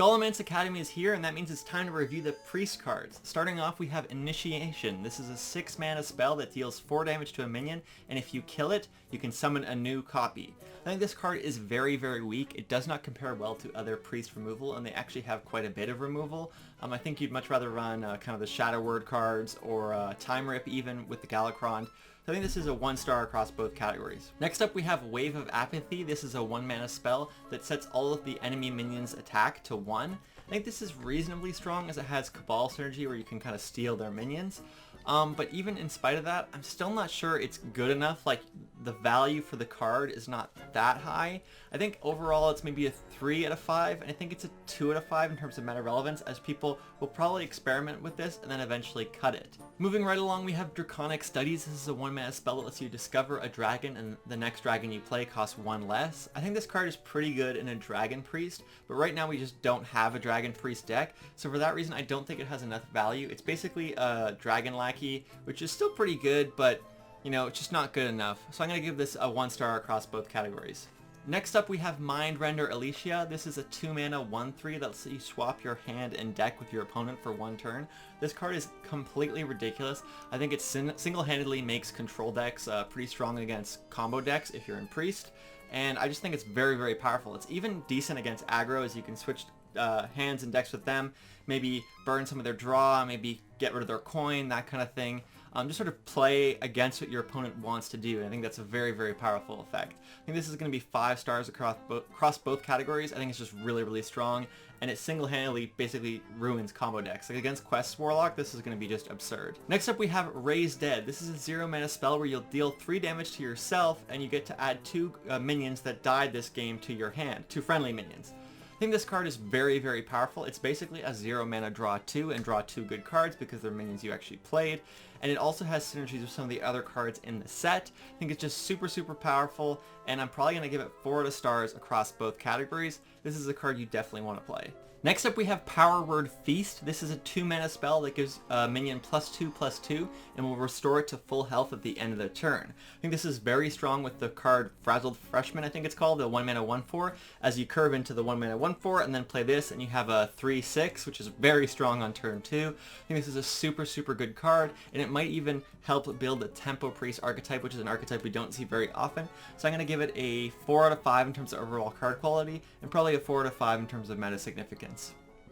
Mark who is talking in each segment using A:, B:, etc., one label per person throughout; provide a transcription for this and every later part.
A: Scholomance Academy is here, and that means it's time to review the priest cards. Starting off, we have Initiation. This is a 6 mana spell that deals 4 damage to a minion, and if you kill it, you can summon a new copy. I think this card is very, very weak. It does not compare well to other priest removal, and they actually have quite a bit of removal. I think you'd much rather run kind of the Shadow Word cards or Time Rip even with the Galakron. So I think this is a 1-star across both categories. Next up we have Wave of Apathy. This is a 1 mana spell that sets all of the enemy minions' attack to 1. I think this is reasonably strong as it has Cabal synergy where you can kind of steal their minions. But even in spite of that, I'm still not sure it's good enough. Like, the value for the card is not that high. I think overall it's maybe a 3 out of 5, and I think it's a 2 out of 5 in terms of meta relevance, as people will probably experiment with this and then eventually cut it. Moving right along, we have Draconic Studies. This is a 1 mana spell that lets you discover a dragon, and the next dragon you play costs 1 less. I think this card is pretty good in a Dragon Priest, but right now we just don't have a Dragon Priest deck, so for that reason I don't think it has enough value. It's basically a Dragon Lackey, which is still pretty good, but you know, it's just not good enough. So I'm going to give this a 1-star across both categories. Next up we have Mind Render Alicia. This is a 2 mana 1/3 that lets you swap your hand and deck with your opponent for 1 turn. This card is completely ridiculous. I think it single-handedly makes control decks pretty strong against combo decks if you're in Priest, and I just think it's very, very powerful. It's even decent against aggro, as you can switch hands and decks with them, maybe burn some of their draw, maybe get rid of their coin, that kind of thing. Just sort of play against what your opponent wants to do, and I think that's a very, very powerful effect. I think this is going to be 5 stars across both categories. I think it's just really, really strong, and it single-handedly basically ruins combo decks. Like against Quest Warlock, this is going to be just absurd. Next up we have Reys Dead. This is a 0 mana spell where you'll deal 3 damage to yourself, and you get to add 2 minions that died this game to your hand, 2 friendly minions. I think this card is very, very powerful. It's basically a 0 mana draw 2 and draw 2 good cards because they're minions you actually played. And it also has synergies with some of the other cards in the set. I think it's just super, super powerful, and I'm probably going to give it 4 out of stars across both categories. This is a card you definitely want to play. Next up we have Power Word Feast. This is a 2 mana spell that gives a minion +2/+2 and will restore it to full health at the end of the turn. I think this is very strong with the card Frazzled Freshman, I think it's called, the 1 mana 1/4, as you curve into the 1 mana 1/4 and then play this, and you have a 3/6, which is very strong on turn 2. I think this is a super, super good card, and it might even help build the Tempo Priest archetype, which is an archetype we don't see very often. So I'm going to give it a 4 out of 5 in terms of overall card quality, and probably a 4 out of 5 in terms of meta significance.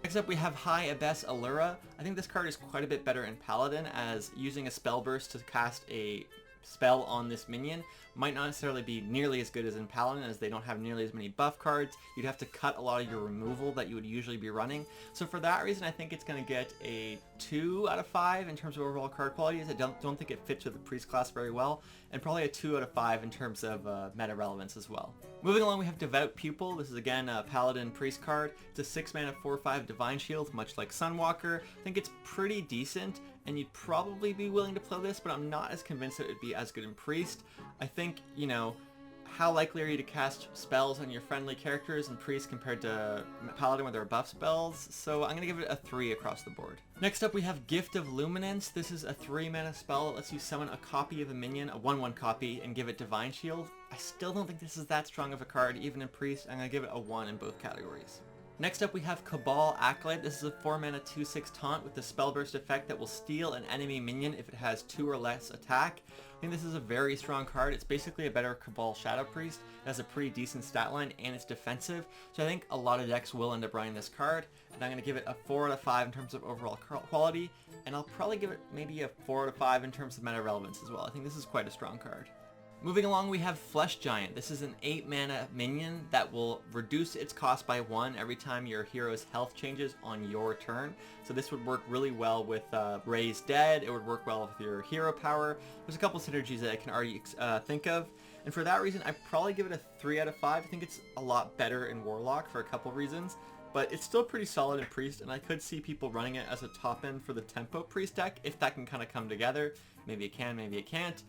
A: Next up we have High Abyss Allura. I think this card is quite a bit better in Paladin, as using a spell burst to cast a spell on this minion might not necessarily be nearly as good as in Paladin, as they don't have nearly as many buff cards. You'd have to cut a lot of your removal that you would usually be running. So for that reason I think it's going to get a 2 out of 5 in terms of overall card quality, as I don't think it fits with the Priest class very well, and probably a 2 out of 5 in terms of meta relevance as well. Moving along we have Devoured Pupil. This is again a Paladin Priest card. It's a 6 mana 4/5 Divine Shield, much like Sunwalker. I think it's pretty decent, and you'd probably be willing to play this, but I'm not as convinced that it would be as good in Priest. I think, you know, how likely are you to cast spells on your friendly characters in Priest compared to Paladin where they're buff spells? So I'm going to give it a 3 across the board. Next up we have Gift of Luminance. This is a 3 mana spell that lets you summon a copy of a minion, a 1/1 copy, and give it Divine Shield. I still don't think this is that strong of a card, even in Priest. I'm going to give it a 1 in both categories. Next up we have Cabal Acolyte. This is a 4 mana 2/6 taunt with the spell burst effect that will steal an enemy minion if it has 2 or less attack. I think this is a very strong card. It's basically a better Cabal Shadow Priest. It has a pretty decent stat line, and it's defensive, so I think a lot of decks will end up running this card, and I'm going to give it a 4 out of 5 in terms of overall quality, and I'll probably give it maybe a 4 out of 5 in terms of meta relevance as well. I think this is quite a strong card. Moving along we have Flesh Giant. This is an 8 mana minion that will reduce its cost by 1 every time your hero's health changes on your turn. So this would work really well with Reys Dead. It would work well with your hero power. There's a couple synergies that I can already think of. And for that reason I'd probably give it a 3 out of 5. I think it's a lot better in Warlock for a couple reasons. But it's still pretty solid in Priest, and I could see people running it as a top end for the Tempo Priest deck if that can kind of come together. Maybe it can, maybe it can't.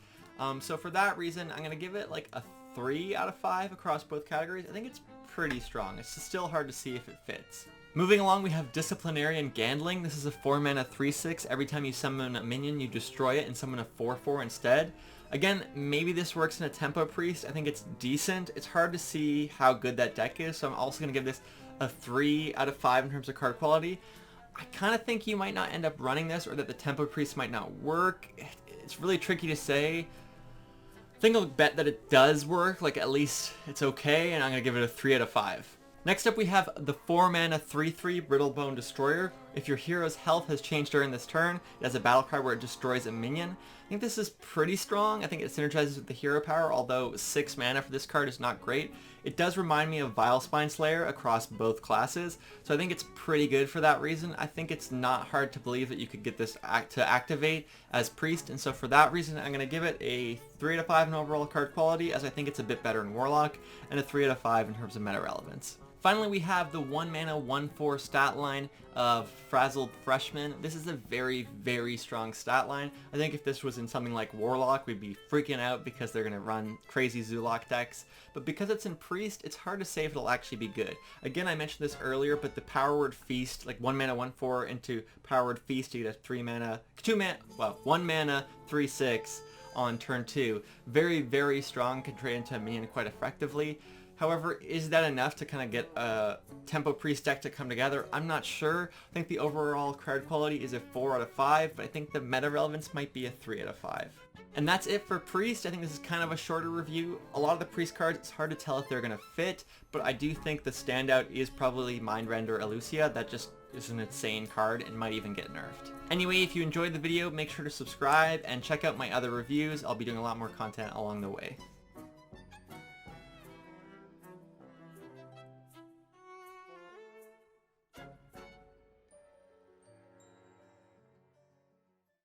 A: So for that reason, I'm going to give it like a 3 out of 5 across both categories. I think it's pretty strong. It's still hard to see if it fits. Moving along, we have Disciplinarian Gandling. This is a 4 mana 3/6. Every time you summon a minion, you destroy it and summon a 4/4 instead. Again, maybe this works in a Tempo Priest. I think it's decent. It's hard to see how good that deck is, so I'm also going to give this a 3 out of 5 in terms of card quality. I kind of think you might not end up running this, or that the Tempo Priest might not work. It's really tricky to say. I think I'll bet that it does work, like at least it's okay, and I'm going to give it a 3 out of 5. Next up we have the 4 mana 3/3 Brittlebone Destroyer. If your hero's health has changed during this turn, it has a battle cry where it destroys a minion. I think this is pretty strong. I think it synergizes with the hero power, although 6 mana for this card is not great. It does remind me of Vilespine Slayer across both classes, so I think it's pretty good for that reason. I think it's not hard to believe that you could get this to activate as Priest, and so for that reason I'm going to give it a 3 out of 5 in overall card quality, as I think it's a bit better in Warlock, and a 3 out of 5 in terms of meta relevance. Finally, we have the 1 mana 1/4 stat line of Frazzled Freshman. This is a very, very strong stat line. I think if this was in something like Warlock, we'd be freaking out because they're going to run crazy Zulok decks. But because it's in Priest, it's hard to say if it'll actually be good. Again, I mentioned this earlier, but the Power Word Feast, like 1 mana 1/4 into Power Word Feast, you get a 1 mana 3/6 on turn 2. Very, very strong, can trade into a minion quite effectively. However, is that enough to kind of get a Tempo Priest deck to come together? I'm not sure. I think the overall card quality is a 4 out of 5, but I think the meta relevance might be a 3 out of 5. And that's it for Priest. I think this is kind of a shorter review. A lot of the Priest cards, it's hard to tell if they're going to fit, but I do think the standout is probably Mindrender Alicia. That just is an insane card and might even get nerfed. Anyway, if you enjoyed the video, make sure to subscribe and check out my other reviews. I'll be doing a lot more content along the way.